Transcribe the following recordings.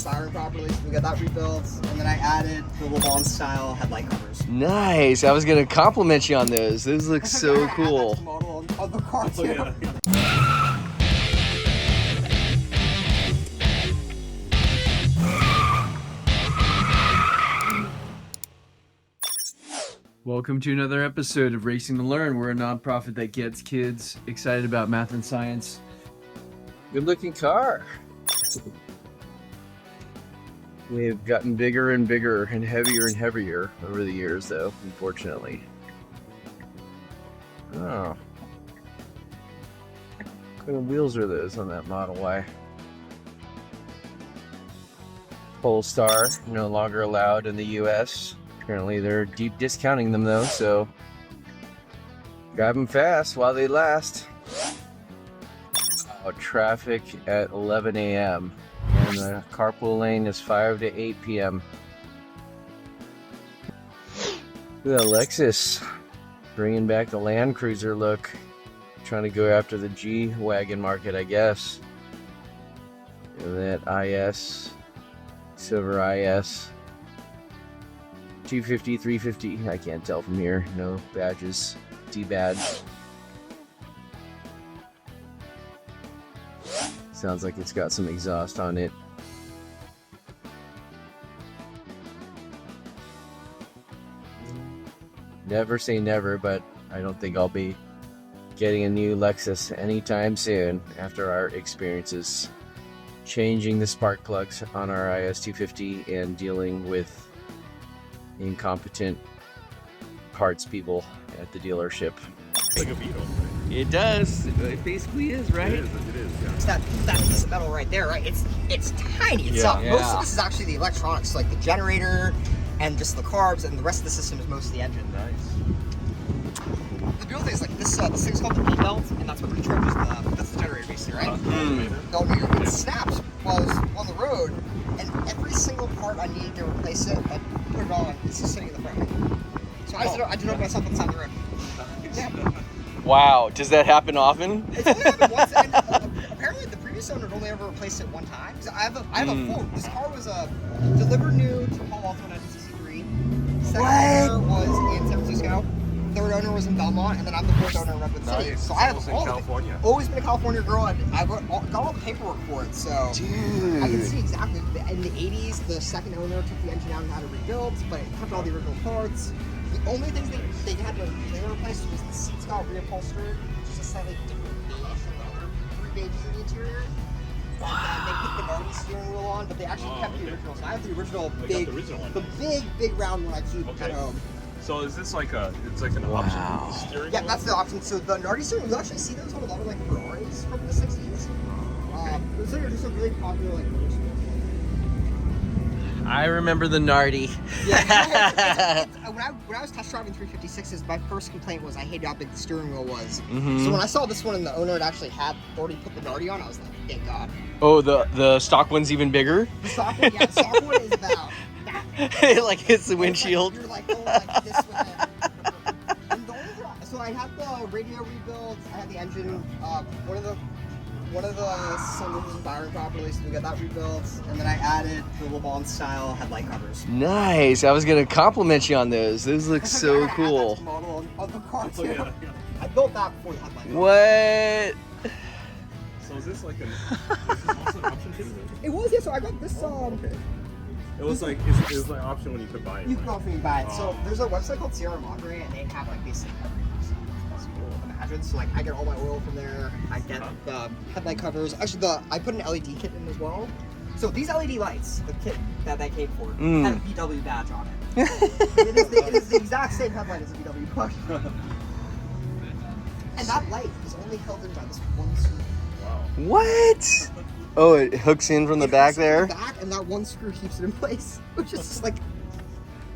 firing properly, so we got that rebuilt. And then I added the Le Bon style headlight covers. Nice. I was gonna compliment you on those. Those look so cool. Add that to the model of the car too. Yeah. Welcome to another episode of Racing to Learn. We're a nonprofit that gets kids excited about math and science. Good looking car. We've gotten bigger and bigger and heavier over the years though, unfortunately. Oh. What kind of wheels are those on that Model Y? Polestar, no longer allowed in the US. Apparently they're deep discounting them though, so grab them fast while they last. Oh, traffic at 11 a.m. and the carpool lane is 5 to 8 p.m. Look at that Lexus, bringing back the Land Cruiser look. Trying to go after the G-Wagon market, I guess. And that IS, silver IS. 250, 350, I can't tell from here. No badges. D-badge. Sounds like it's got some exhaust on it. Never say never, but I don't think I'll be getting a new Lexus anytime soon after our experiences changing the spark plugs on our IS250 and dealing with incompetent parts people at the dealership. It's like a Beetle. It does. It basically is, right? It is, yeah. It's that piece of metal right there, right? It's tiny. It's Yeah. most of this is actually the electronics, like the generator and just the carbs, and the rest of the system is mostly the engine. Nice. The beautiful thing is like this thing's called the E-belt, and that's what recharges that's the generator basically, right? It snaps while I was on the road, and every single part I needed to replace it, I put it on. It's just sitting in the front. So I did it myself on the side of the road. Yeah. Wow, does that happen often? It's only happened once, and apparently the previous owner had only ever replaced it one time. So I have a full. This car was delivered new to Palo Alto 1963. Second owner was in San Francisco. Third owner was in Belmont, and then I'm the fourth owner in Redwood City. Nice. So I have Almost all in of California. it. Always been a California girl, and I got all the paperwork for it. So Dude. I can see exactly. In the 80s, the second owner took the engine out and had it rebuilt, but it kept all the original parts. The only things they had to replace was the seats got reupholstered, just a slightly different beige from the other three beiges in the interior. And they put the Nardi steering wheel on, but they actually kept the original. So I have the original big, big round one I keep at home. So is this like it's like an option steering Yeah, wheel? that's the option. So the Nardi steering wheel, you actually see those on a lot of like Ferraris from the 60s. Those are just a really popular like motorsport. I remember the Nardi. Yeah, when I was test driving 356s, my first complaint was I hated how big the steering wheel was. So when I saw this one and the owner had actually had already put the Nardi on, I was like, thank God. Oh, the stock one's even bigger? The stock one, yeah, the stock one is about that. It like hits the windshield. You're like going like this with it. And the only thing, so I had the radio rebuilt, I had the engine, one of the sunroofs was firing properly, so we got that rebuilt, and then I added the Le Bon style headlight covers. Nice. I was gonna compliment you on those. Those look so cool. Add that to the model of the car too. Yeah. I built that before the headlight. What? So is this like is this also an option too? It was, yeah. So I got this. Okay. It was like it was like option when you could buy it. You can right? offer me buy it. So there's a website called Sierra Madre, and they have like basically everything possible. Imagine. So like I get all my oil from there. I get the headlight covers. Actually, I put an LED kit in as well. So these LED lights, the kit that came for, had a VW badge on it. it is the exact same headlight as a VW Porsche. And that light is only held in by this one screw. Wow. What? Oh, it hooks in from the back there? The back, and that one screw keeps it in place, which is just like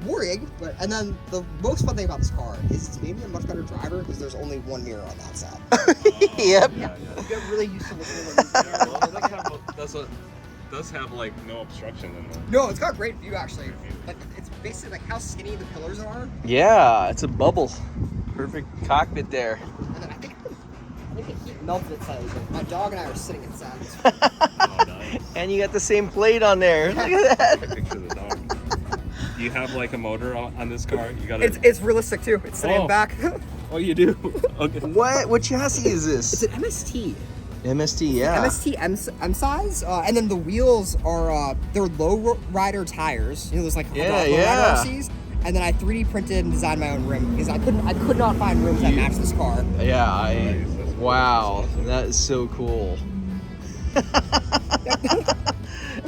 worrying. And then the most fun thing about this car is it's made me a much better driver because there's only one mirror on that side. Yep. Yeah. You get really used to looking at the Well, it does have like no obstruction in there. No, it's got great view actually. Like it's basically like how skinny the pillars are. Yeah, it's a bubble. Perfect cockpit there. And then I think the heat melted inside. My dog and I are sitting inside. Oh, nice. And you got the same plate on there. Look at that. Picture of the dog. Do you have like a motor on this car? You got It's realistic too. It's sitting back. Oh, you do? Okay. What chassis is this? It's an MST. MST, yeah. MST M size, and then the wheels are they're low rider tires. You know, those like low rider RCs. And then I 3D printed and designed my own rim because I could not find rims that match this car. Yeah, wow, that is so cool.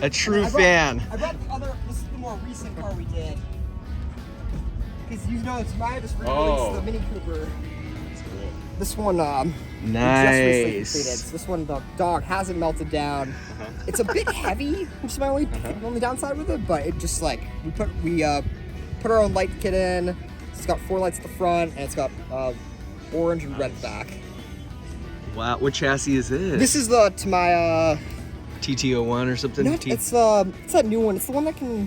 A true fan. I brought the other. This is the more recent car we did. Because you know, it's my just released the Mini Cooper. This one, Nice. just recently completed. So this one, the dog hasn't melted down. It's a bit heavy, which is my only downside with it. But it just like we put our own light kit in. It's got 4 lights at the front, and it's got orange and red back. Wow, what chassis is this? This is the Tamiya TT01 or something? No, it's that new one. It's the one that can.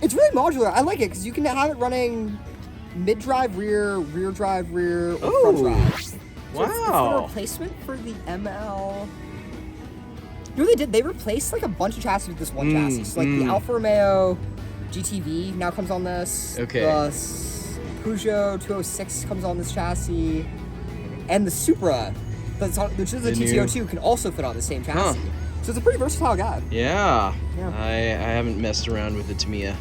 It's really modular. I like it because you can have it running mid-drive rear, rear-drive rear, or front drive. So it's a replacement for the ML. You know what they did? They replaced like a bunch of chassis with this one chassis. So like the Alfa Romeo GTV now comes on this. Okay. The Peugeot 206 comes on this chassis, and the Supra, which is a TT02, can also fit on the same chassis. So it's a pretty versatile guy. Yeah. I haven't messed around with the Tamiya.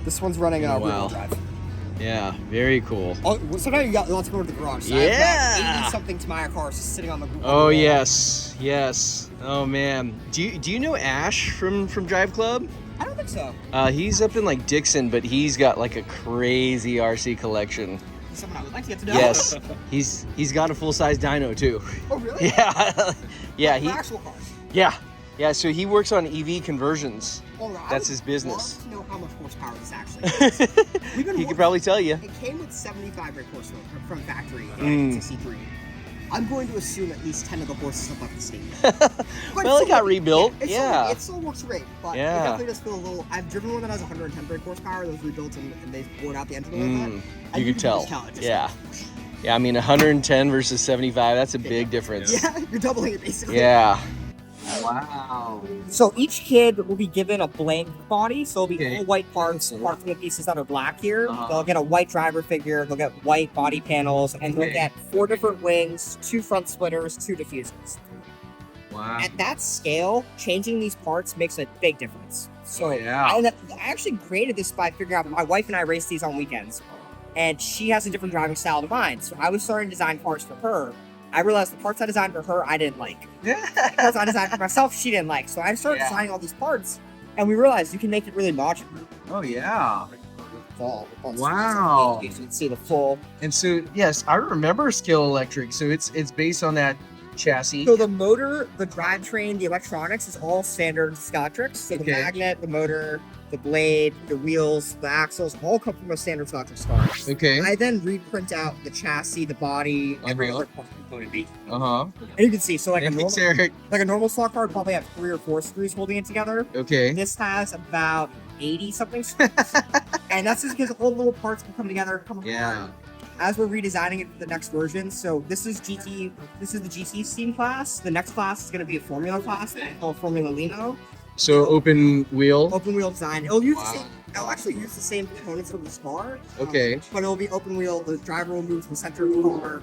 This one's running rear-wheel drive. Yeah, very cool. Oh, so now you got lots to go to the garage. So yeah. I've got 80-something Tamiya cars just sitting on the. Oh yes. Oh man. Do you know Ash from Drive Club? I don't think so. He's up in like Dixon, but he's got like a crazy RC collection. Someone I would like to get to know. Yes, he's got a full-size dyno too. Oh really? Yeah, yeah. For actual cars. Yeah. So he works on EV conversions. All right. That's his business. I want to know how much horsepower this actually is. He could probably tell you. It came with 75 brake horsepower from factory in 1963. I'm going to assume at least 10 of the horses have left the stable. Well, it got rebuilt. Yeah. It still works great, but it definitely does feel a little. I've driven one that has 110 brake horsepower. Those rebuilt and they bored out the engine a little bit. You could tell. Yeah. Yeah, I mean 110 versus 75, that's a big difference. Yeah, you're doubling it basically. Yeah. Wow. So each kid will be given a blank body, so it'll be all white parts apart from the pieces that are black here. They'll get a white driver figure, they'll get white body panels, and they'll get 4 different wings, 2 front splitters, 2 diffusers. Wow. At that scale, changing these parts makes a big difference. So yeah. I actually created this by figuring out, my wife and I race these on weekends, and she has a different driving style than mine, so I was starting to design parts for her. I realized the parts I designed for her, I didn't like. The parts I designed for myself, she didn't like. So I started designing all these parts, and we realized you can make it really modular. Oh, yeah. Wow. You can see the full. And so, yes, I remember Scale Electric. So it's based on that chassis. So the motor, the drivetrain, the electronics is all standard Scottrix. So the magnet, the motor, the blade, the wheels, the axles, all come from a standard Scottrix car. Okay. I then reprint out the chassis, the body, every other component. And you can see, so like a normal stock car would probably have 3 or 4 screws holding it together. Okay. This has about 80-something screws. And that's just because all the little parts can come together. As we're redesigning it for the next version, so this is the GT Steam class. The next class is going to be a Formula class called Formula Lino. So open wheel design. It'll actually use the same components from this car. Okay. But it'll be open wheel. The driver will move to the center of the car.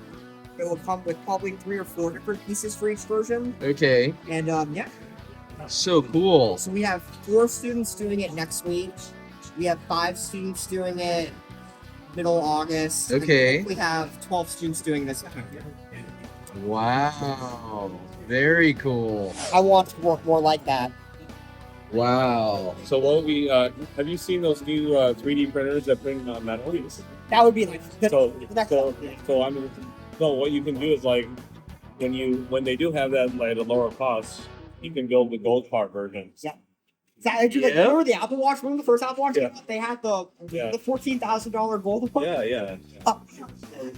It will come with probably 3 or 4 different pieces for each version. Okay. And So cool. So we have 4 students doing it next week. We have 5 students doing it middle of August. Okay. And we have 12 students doing this. Wow. Very cool. I want to work more like that. Wow. So what we have you seen those new 3D printers that print metal? That would be like So what you can do is like when they do have that like a lower cost, you can build the gold part versions. Yeah. Remember the Apple Watch? Remember the first Apple Watch? Yeah. They had the $14,000 gold one? Yeah.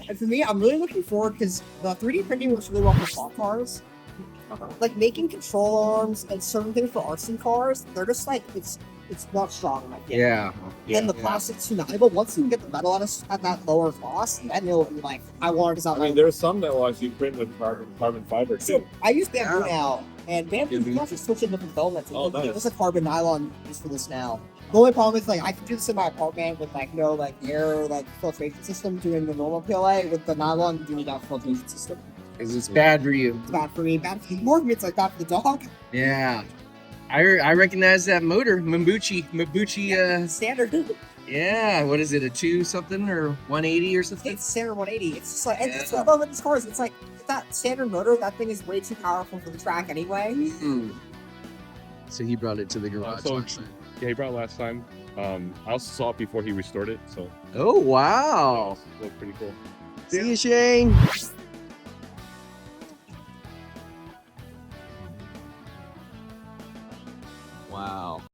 And for me, I'm really looking forward because the 3D printing works really well for stock cars. Like making control arms and certain things for RC cars, they're just like it's not strong enough. Then the plastic's too malleable. Once you can get the metal at that lower cost, then it'll be like I want to design. I mean, there's some that will actually print with carbon fiber too. So I use bamboo now, And Bamboo, you can actually switch in different filaments. Oh, nice. There's a carbon nylon used for this now. The only problem is, like, I can do this in my apartment with, like, no, like, air, like, filtration system doing the normal PLA. With the nylon, you do without filtration system. Because it's bad for you. It's bad for me, bad for the mortgage, it's like bad for the dog. Yeah. I recognize that motor, Mabuchi. Standard. Yeah. What is it? A 2 something or 180 or something? It's standard 180. It's just like, and that's what I love with these cars. It's like, that standard motor, that thing is way too powerful for the track anyway. So he brought it to the garage. Yeah, he brought it last time. I also saw it before he restored it, so Oh wow! it looked pretty cool. See you, Shane.